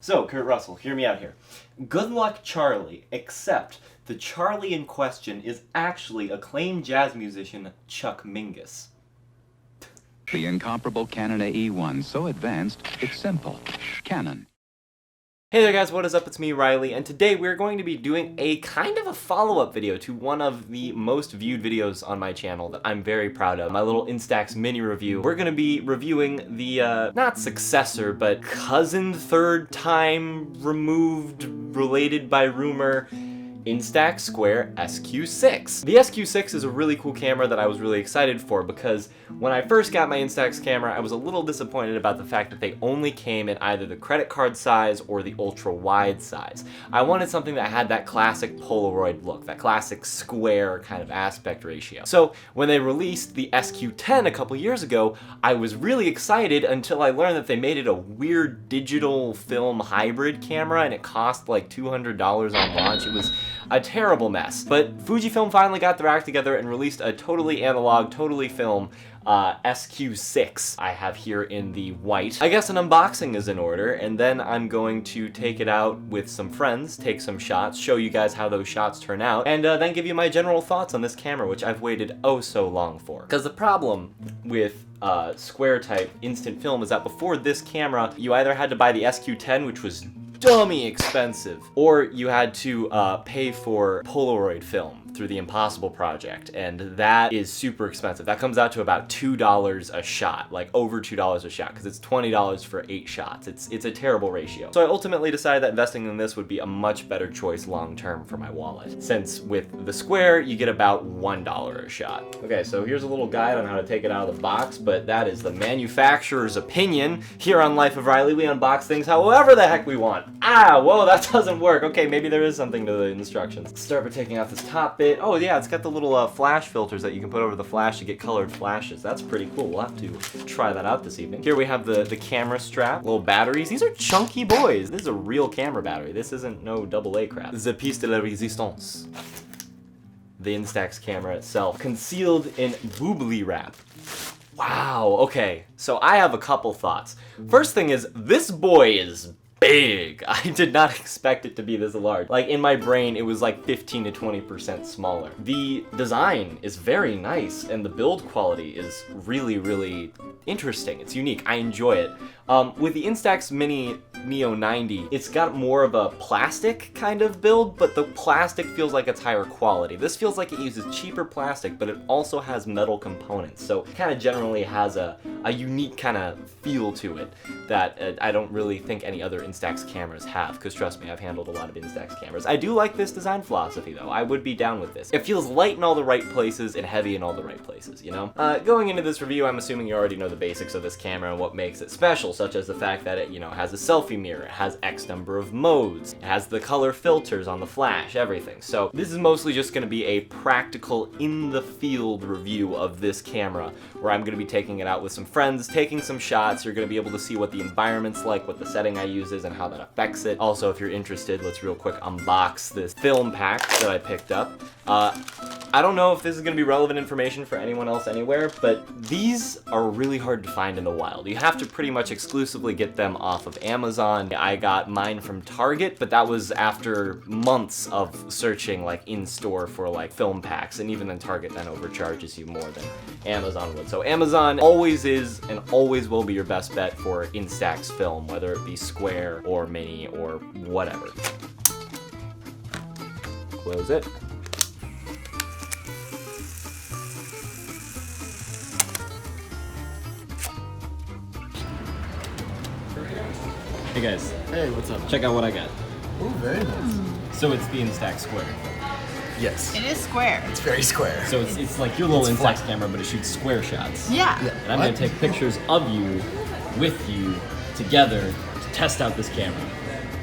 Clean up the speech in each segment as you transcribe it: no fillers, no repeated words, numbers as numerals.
So, Kurt Russell, hear me out here. Good luck, Charlie, except the Charlie in question is actually acclaimed jazz musician Chuck Mingus. The incomparable Canon AE1, so advanced, it's simple. Canon. Hey there guys, what is up? It's me, Riley, and today we're going to be doing a kind of a follow-up video to one of the most viewed videos on my channel that I'm very proud of, my little Instax mini review. We're going to be reviewing the, not successor, but cousin third time removed, related by rumor, Instax Sq6. The Sq6 is a really cool camera that I was really excited for because when I first got my Instax camera, I was a little disappointed about the fact that they only came in either the credit card size or the ultra wide size. I wanted something that had that classic Polaroid look, that classic square kind of aspect ratio. So when they released the SQ10 a couple years ago, I was really excited until I learned that they made it a weird digital film hybrid camera and it cost like $200 on launch. It was a terrible mess. But Fujifilm finally got their act together and released a totally analog, totally film SQ6 I have here in the white. I guess an unboxing is in order, and then I'm going to take it out with some friends, take some shots, show you guys how those shots turn out, and then give you my general thoughts on this camera, which I've waited oh so long for. Because the problem with square type instant film is that before this camera, you either had to buy the SQ10, which was dummy expensive, or you had to pay for Polaroid film through the Impossible Project, and that is super expensive. That comes out to about $2 a shot, like over $2 a shot, because it's $20 for 8 shots. It's a terrible ratio. So I ultimately decided that investing in this would be a much better choice long term for my wallet, since with the Square you get about $1 a shot. Okay, so here's a little guide on how to take it out of the box, but that is the manufacturer's opinion. Here on Life of Riley, we unbox things however the heck we want. Whoa, that doesn't work. Okay, maybe there is something to the instructions. Let's start by taking out this top bit. Oh yeah, it's got the little flash filters that you can put over the flash to get colored flashes. That's pretty cool. We'll have to try that out this evening. Here we have the camera strap, little batteries. These are chunky boys. This is a real camera battery. This isn't no AA crap. This is a piece de la résistance. The Instax camera itself, concealed in boobly wrap. Wow, okay, so I have a couple thoughts. First thing is, this boy is big. I did not expect it to be this large. Like, in my brain, it was like 15 to 20% smaller. The design is very nice, and the build quality is really, really interesting. It's unique. I enjoy it. With the Instax Mini Neo 90, it's got more of a plastic kind of build, but the plastic feels like it's higher quality. This feels like it uses cheaper plastic, but it also has metal components, so it kind of generally has a unique kind of feel to it that I don't really think any other Instax cameras have, because trust me, I've handled a lot of Instax cameras. I do like this design philosophy, though. I would be down with this. It feels light in all the right places and heavy in all the right places, you know? Going into this review, I'm assuming you already know the basics of this camera and what makes it special, such as the fact that it, has a selfie mirror, it has X number of modes, it has the color filters on the flash, everything. So this is mostly just going to be a practical, in-the-field review of this camera, where I'm going to be taking it out with some friends, taking some shots. You're going to be able to see what the environment's like, what the setting I use is, and how that affects it. Also, if you're interested, let's real quick unbox this film pack that I picked up. I don't know if this is going to be relevant information for anyone else anywhere, but these are really hard to find in the wild. You have to pretty much exclusively get them off of Amazon. I got mine from Target, but that was after months of searching like in-store for like film packs, and even then Target then overcharges you more than Amazon would. So Amazon always is and always will be your best bet for Instax film, whether it be square or mini or whatever. Close it. Hey guys. Hey, what's up? Check out what I got. Ooh, very nice. So it's the Instax Square. Yes. It is square. It's very square. So it's like your little Instax camera, but it shoots square shots. Yeah. And I'm going to take pictures of you, with you, together, to test out this camera.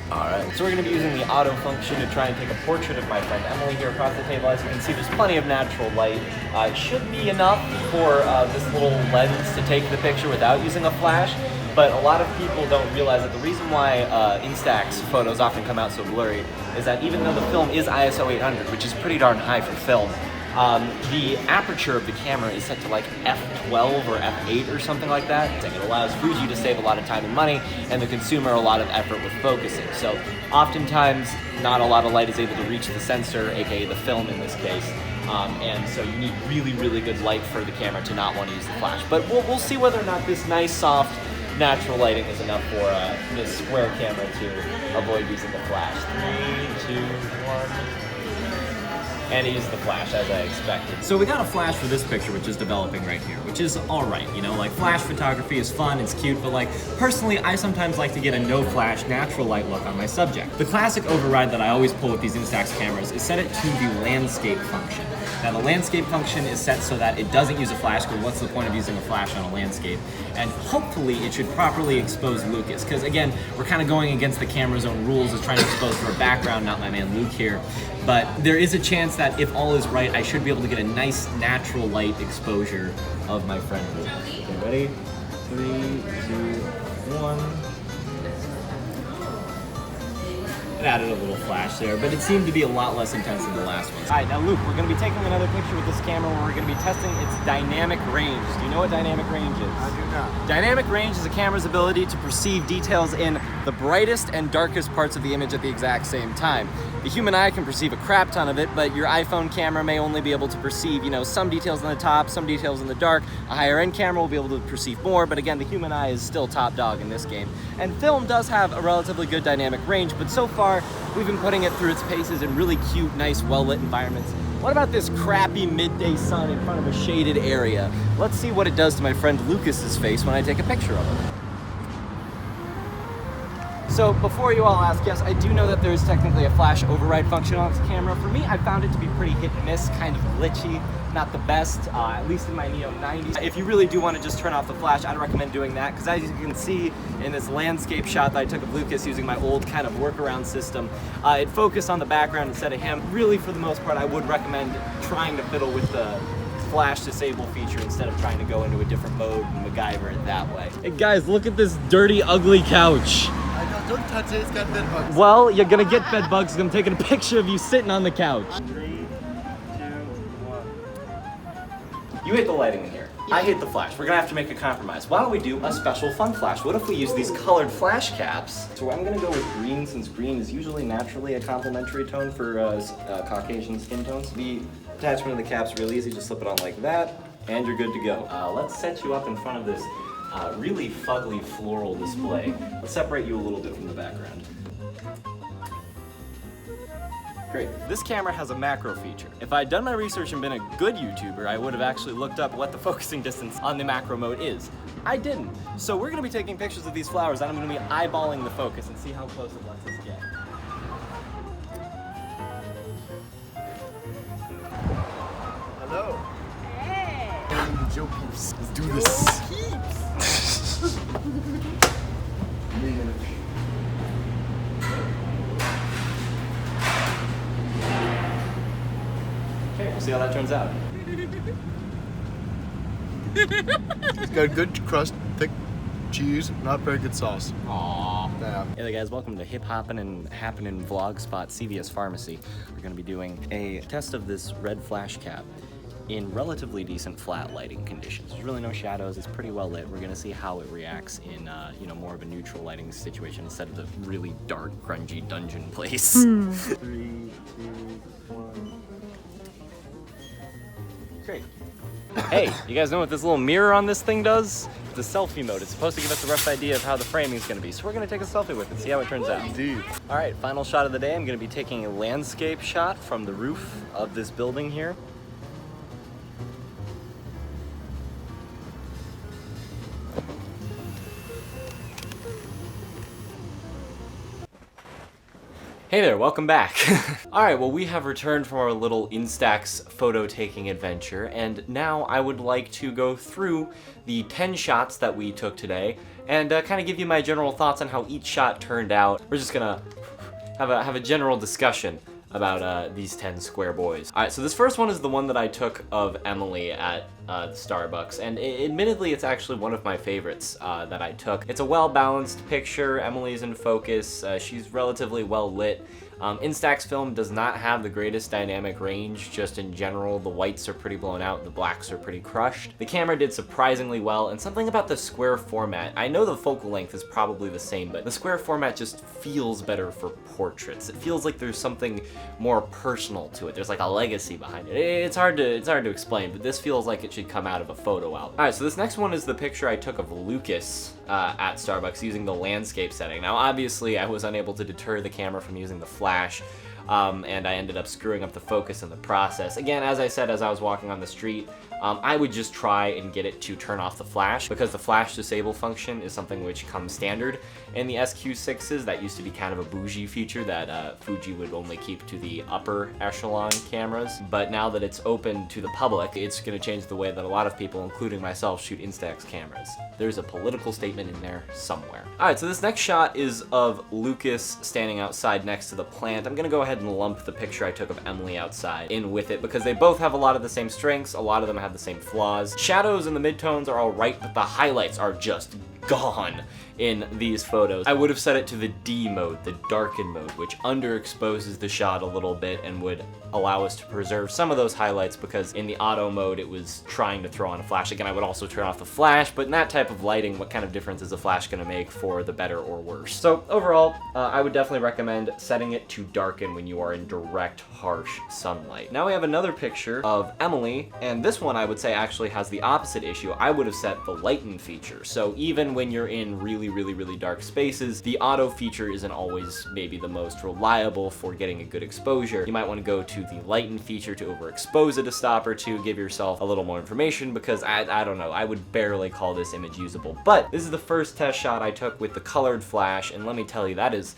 Alright. So we're going to be using the auto function to try and take a portrait of my friend Emily here across the table. As you can see, there's plenty of natural light. It should be enough for this little lens to take the picture without using a flash. But a lot of people don't realize that the reason why Instax photos often come out so blurry is that even though the film is ISO 800, which is pretty darn high for film, The aperture of the camera is set to like f12 or f8 or something like that. It allows Fuji to save a lot of time and money, and the consumer a lot of effort with focusing. So oftentimes, not a lot of light is able to reach the sensor, aka the film in this case. And so you need really, really good light for the camera to not want to use the flash. But we'll see whether or not this nice, soft, natural lighting is enough for this square camera to avoid using the flash. 3, 2, 1. And he used the flash, as I expected. So we got a flash for this picture, which is developing right here, which is alright, you know, like flash photography is fun, it's cute, but like, personally, I sometimes like to get a no flash, natural light look on my subject. The classic override that I always pull with these Instax cameras is set it to the landscape function. Now the landscape function is set so that it doesn't use a flash, because what's the point of using a flash on a landscape? And hopefully it should properly expose Lucas, because again, we're kind of going against the camera's own rules of trying to expose for a background, not my man Luke here. But there is a chance that if all is right, I should be able to get a nice natural light exposure of my friend Luke. Okay, ready? 3, 2, 1. It added a little flash there, but it seemed to be a lot less intense than the last one. All right, now Luke, we're gonna be taking another picture with this camera where we're gonna be testing its dynamic range. Do you know what dynamic range is? I do not. Dynamic range is a camera's ability to perceive details in the brightest and darkest parts of the image at the exact same time. The human eye can perceive a crap ton of it, but your iPhone camera may only be able to perceive, you know, some details in the top, some details in the dark. A higher end camera will be able to perceive more, but again, the human eye is still top dog in this game. And film does have a relatively good dynamic range, but so far, we've been putting it through its paces in really cute, nice, well-lit environments. What about this crappy midday sun in front of a shaded area? Let's see what it does to my friend Lucas's face when I take a picture of him. So before you all ask, yes, I do know that there's technically a flash override function on this camera. For me, I found it to be pretty hit and miss, kind of glitchy, not the best, at least in my Neo 90s. If you really do want to just turn off the flash, I'd recommend doing that, because as you can see in this landscape shot that I took of Lucas using my old kind of workaround system, it focused on the background instead of him. Really, for the most part, I would recommend trying to fiddle with the flash disable feature instead of trying to go into a different mode and MacGyver it that way. Hey guys, look at this dirty, ugly couch. Don't touch it, it's got bed bugs. Well, you're gonna get bed bugs because I'm taking a picture of you sitting on the couch. 3, 2, 1. You hate the lighting in here. I hate the flash. We're gonna have to make a compromise. Why don't we do a special fun flash? What if we use these colored flash caps? So I'm gonna go with green, since green is usually naturally a complementary tone for Caucasian skin tones. The attachment of the cap's real easy. Just slip it on like that, and you're good to go. Let's set you up in front of this really fugly floral display. Let's separate you a little bit from the background. Great. This camera has a macro feature. If I'd done my research and been a good YouTuber, I would have actually looked up what the focusing distance on the macro mode is. I didn't. So we're gonna be taking pictures of these flowers, and I'm gonna be eyeballing the focus and see how close it lets us get. Hello. Hey! Joe Peeps. Let's do this. Okay, we'll see how that turns out. It's got a good crust, thick cheese, not very good sauce. Aww. Yeah. Hey there guys, welcome to Hip Hoppin' and Happenin' Vlog Spot CVS Pharmacy. We're gonna be doing a test of this red flash cap in relatively decent flat lighting conditions. There's really no shadows, it's pretty well lit. We're gonna see how it reacts in you know, more of a neutral lighting situation instead of the really dark, grungy dungeon place. 3, 2, 1. Great. Hey, you guys know what this little mirror on this thing does? The selfie mode. It's supposed to give us a rough idea of how the framing is gonna be. So we're gonna take a selfie with it, see how it turns out. Indeed. All right, final shot of the day. I'm gonna be taking a landscape shot from the roof of this building here. Hey there, welcome back. Alright, well we have returned from our little Instax photo taking adventure, and now I would like to go through the 10 shots that we took today and kind of give you my general thoughts on how each shot turned out. We're just gonna have a general discussion about these 10 square boys. Alright, so this first one is the one that I took of Emily at the Starbucks, and admittedly it's actually one of my favorites that I took. It's a well-balanced picture. Emily's in focus. She's relatively well lit. Instax film does not have the greatest dynamic range, just in general. The whites are pretty blown out, the blacks are pretty crushed. The camera did surprisingly well, and something about the square format, I know the focal length is probably the same, but the square format just feels better for portraits. It feels like there's something more personal to it. There's like a legacy behind it. It's hard to explain, but this feels like it should come out of a photo album. All right, so this next one is the picture I took of Lucas at Starbucks using the landscape setting. Now, obviously, I was unable to deter the camera from using the flash, and I ended up screwing up the focus in the process. Again, as I said, as I was walking on the street, I would just try and get it to turn off the flash, because the flash disable function is something which comes standard in the SQ6s. That used to be kind of a bougie feature that Fuji would only keep to the upper echelon cameras, but now that it's open to the public, it's going to change the way that a lot of people, including myself, shoot Instax cameras. There's a political statement in there somewhere. Alright, so this next shot is of Lucas standing outside next to the plant. I'm going to go ahead and lump the picture I took of Emily outside in with it, because they both have a lot of the same strengths, a lot of them have the same flaws. Shadows and the midtones are alright, but the highlights are just gone in these photos. I would have set it to the D mode, the darken mode, which underexposes the shot a little bit and would allow us to preserve some of those highlights, because in the auto mode it was trying to throw on a flash. Again, I would also turn off the flash, but in that type of lighting, what kind of difference is a flash going to make for the better or worse? So overall, I would definitely recommend setting it to darken when you are in direct, harsh sunlight. Now we have another picture of Emily, and this one I would say actually has the opposite issue. I would have set the lighten feature. So even when you're in really dark spaces, the auto feature isn't always maybe the most reliable for getting a good exposure. You might want to go to the lighten feature to overexpose it a stop or two, give yourself a little more information, because I don't know, I would barely call this image usable. But this is the first test shot I took with the colored flash, and let me tell you, that is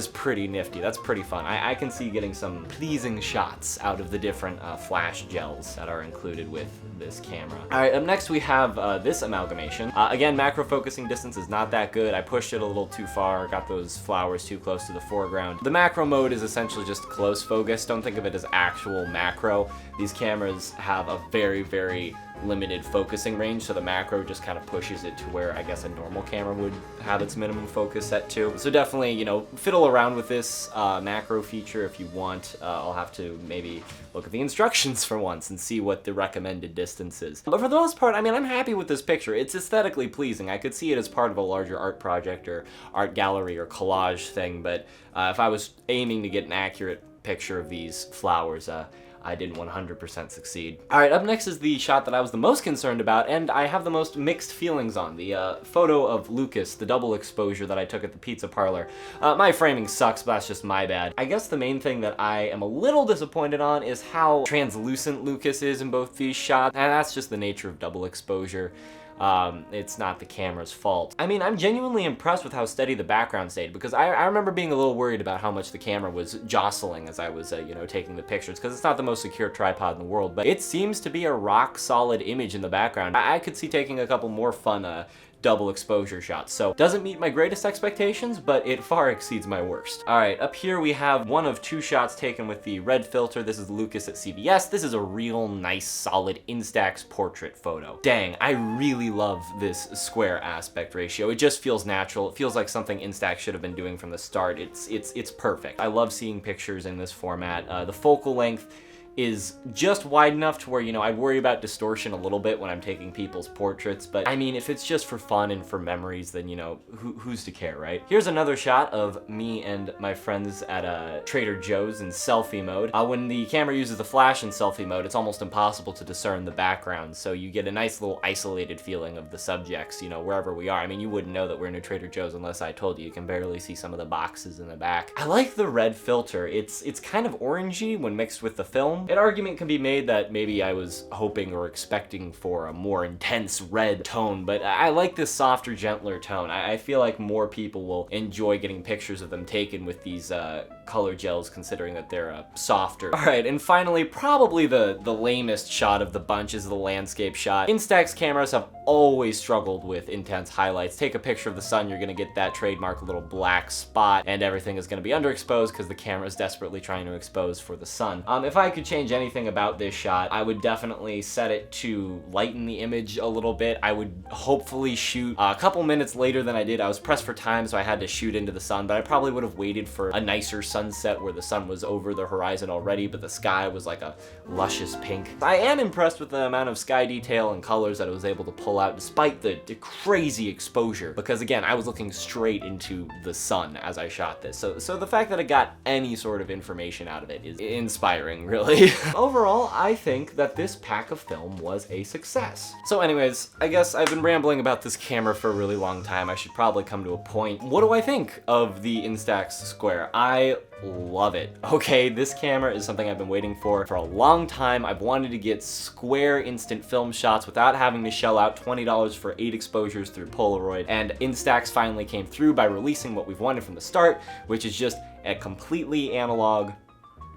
pretty nifty. That's pretty fun. I can see getting some pleasing shots out of the different flash gels that are included with this camera. All right, up next we have this amalgamation. Again, macro focusing distance is not that good. I pushed it a little too far, got those flowers too close to the foreground. The macro mode is essentially just close focus. Don't think of it as actual macro. These cameras have a very limited focusing range, so the macro just kind of pushes it to where I guess a normal camera would have its minimum focus set to. So definitely, you know, fiddle around with this macro feature if you want. I'll have to maybe look at the instructions for once and see what the recommended distance is. But for the most part, I mean, I'm happy with this picture. It's aesthetically pleasing. I could see it as part of a larger art project or art gallery or collage thing, but if I was aiming to get an accurate picture of these flowers, I didn't 100% succeed. All right, up next is the shot that I was the most concerned about, and I have the most mixed feelings on. The photo of Lucas, the double exposure that I took at the pizza parlor. My framing sucks, but that's just my bad. I guess the main thing that I am a little disappointed on is how translucent Lucas is in both these shots, and that's just the nature of double exposure. It's not the camera's fault. I mean, I'm genuinely impressed with how steady the background stayed, because I remember being a little worried about how much the camera was jostling as I was, you know, taking the pictures, because it's not the most secure tripod in the world, but it seems to be a rock solid image in the background. I could see taking a couple more fun, double exposure shots. So doesn't meet my greatest expectations, but it far exceeds my worst. All right, up here we have one of two shots taken with the red filter. This is Lucas at CVS. This is a real nice, solid Instax portrait photo. Dang, I really love this square aspect ratio. It just feels natural. It feels like something Instax should have been doing from the start. It's perfect. I love seeing pictures in this format. The focal length is just wide enough to where, you know, I worry about distortion a little bit when I'm taking people's portraits, but I mean, if it's just for fun and for memories, then, you know, who's to care, right? Here's another shot of me and my friends at Trader Joe's in selfie mode. When the camera uses the flash in selfie mode, it's almost impossible to discern the background, so you get a nice little isolated feeling of the subjects, you know, wherever we are. I mean, you wouldn't know that we're in a Trader Joe's unless I told you. You can barely see some of the boxes in the back. I like the red filter. It's kind of orangey when mixed with the film. An argument can be made that maybe I was hoping or expecting for a more intense red tone, but I like this softer, gentler tone. I feel like more people will enjoy getting pictures of them taken with these color gels, considering that they're softer. All right, and finally, probably the lamest shot of the bunch is the landscape shot. Instax cameras have always struggled with intense highlights. Take a picture of the sun, you're gonna get that trademark little black spot, and everything is gonna be underexposed because the camera is desperately trying to expose for the sun. If I could change anything about this shot, I would definitely set it to lighten the image a little bit. I would hopefully shoot a couple minutes later than I did. I was pressed for time, so I had to shoot into the sun, but I probably would have waited for a nicer sunset where the sun was over the horizon already, but the sky was like a luscious pink. I am impressed with the amount of sky detail and colors that I was able to pull out despite the crazy exposure, because again, I was looking straight into the sun as I shot this. So the fact that I got any sort of information out of it is inspiring, really. Overall, I think that this pack of film was a success. So anyways, I guess I've been rambling about this camera for a really long time. I should probably come to a point. What do I think of the Instax Square? I love it. Okay, this camera is something I've been waiting for a long time. I've wanted to get square instant film shots without having to shell out $20 for 8 exposures through Polaroid, and Instax finally came through by releasing what we've wanted from the start, which is just a completely analog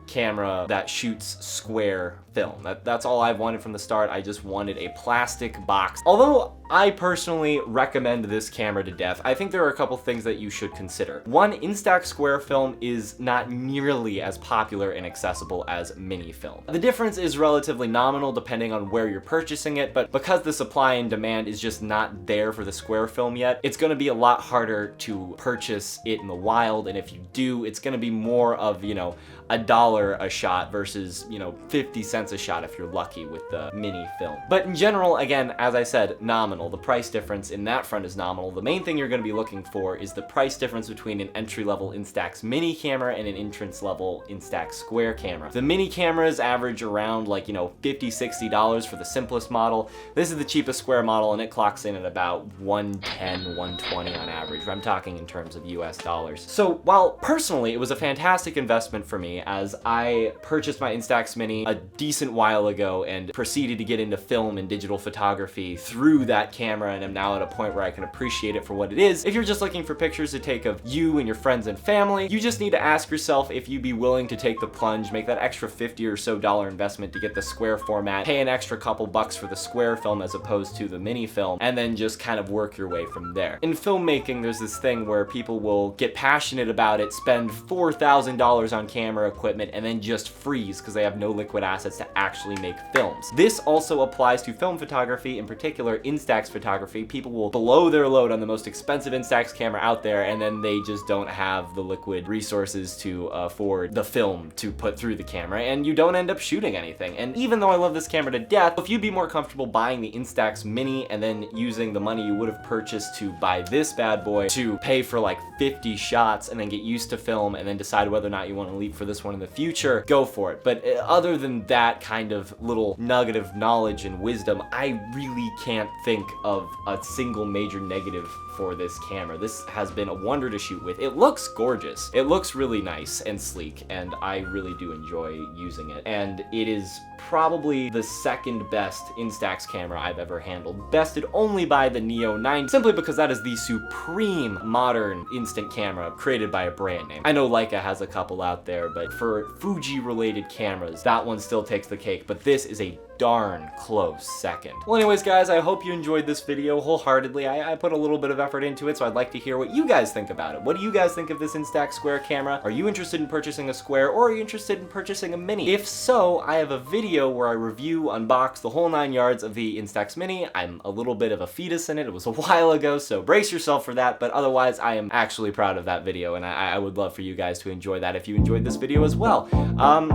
camera that shoots square film. That's all I've wanted from the start. I just wanted a plastic box. Although I personally recommend this camera to death, I think there are a couple things that you should consider. One, Instax Square film is not nearly as popular and accessible as mini film. The difference is relatively nominal depending on where you're purchasing it, but because the supply and demand is just not there for the square film yet, it's gonna be a lot harder to purchase it in the wild, and if you do, it's gonna be more of, you know, $1 a shot versus, you know, 50 cents a shot if you're lucky with the mini film. But in general, again, as I said, nominal. The price difference in that front is nominal. The main thing you're going to be looking for is the price difference between an entry-level Instax mini camera and an entrance-level Instax Square camera. The mini cameras average around like, you know, $50, $60 for the simplest model. This is the cheapest Square model, and it clocks in at about $110, $120 on average. I'm talking in terms of US dollars. So while personally it was a fantastic investment for me, as I purchased my Instax Mini a decent while ago and proceeded to get into film and digital photography through that camera, and am now at a point where I can appreciate it for what it is. If you're just looking for pictures to take of you and your friends and family, you just need to ask yourself if you'd be willing to take the plunge, make that extra $50 or so investment to get the square format, pay an extra couple bucks for the square film as opposed to the mini film, and then just kind of work your way from there. In filmmaking, there's this thing where people will get passionate about it, spend $4,000 on camera equipment, and then just freeze because they have no liquid assets to actually make films. This also applies to film photography, in particular Instax photography. People will blow their load on the most expensive Instax camera out there, and then they just don't have the liquid resources to afford the film to put through the camera, and you don't end up shooting anything. And even though I love this camera to death, if you'd be more comfortable buying the Instax Mini and then using the money you would have purchased to buy this bad boy to pay for like 50 shots and then get used to film and then decide whether or not you want to leap for this one in the future, go for it. But other than that kind of little nugget of knowledge and wisdom, I really can't think of a single major negative for this camera. This has been a wonder to shoot with. It looks gorgeous. It looks really nice and sleek, and I really do enjoy using it. And it is probably the second best Instax camera I've ever handled, bested only by the Neo 9, simply because that is the supreme modern instant camera created by a brand name. I know Leica has a couple out there, but for Fuji related cameras, that one still takes the cake, but this is a darn close second. Well, anyways, guys, I hope you enjoyed this video wholeheartedly. I put a little bit of effort into it, so I'd like to hear what you guys think about it. What do you guys think of this Instax Square camera? Are you interested in purchasing a Square, or are you interested in purchasing a Mini? If so, I have a video where I review, unbox the whole 9 yards of the Instax Mini. I'm a little bit of a fetus in it. It was a while ago, so brace yourself for that, but otherwise, I am actually proud of that video, and I would love for you guys to enjoy that if you enjoyed this video as well.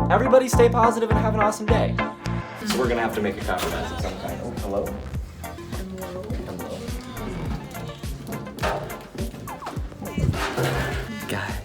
Everybody stay positive and have an awesome day. So we're gonna have to make a compromise of some kind. Oh, hello? Hello. Hello. Guys.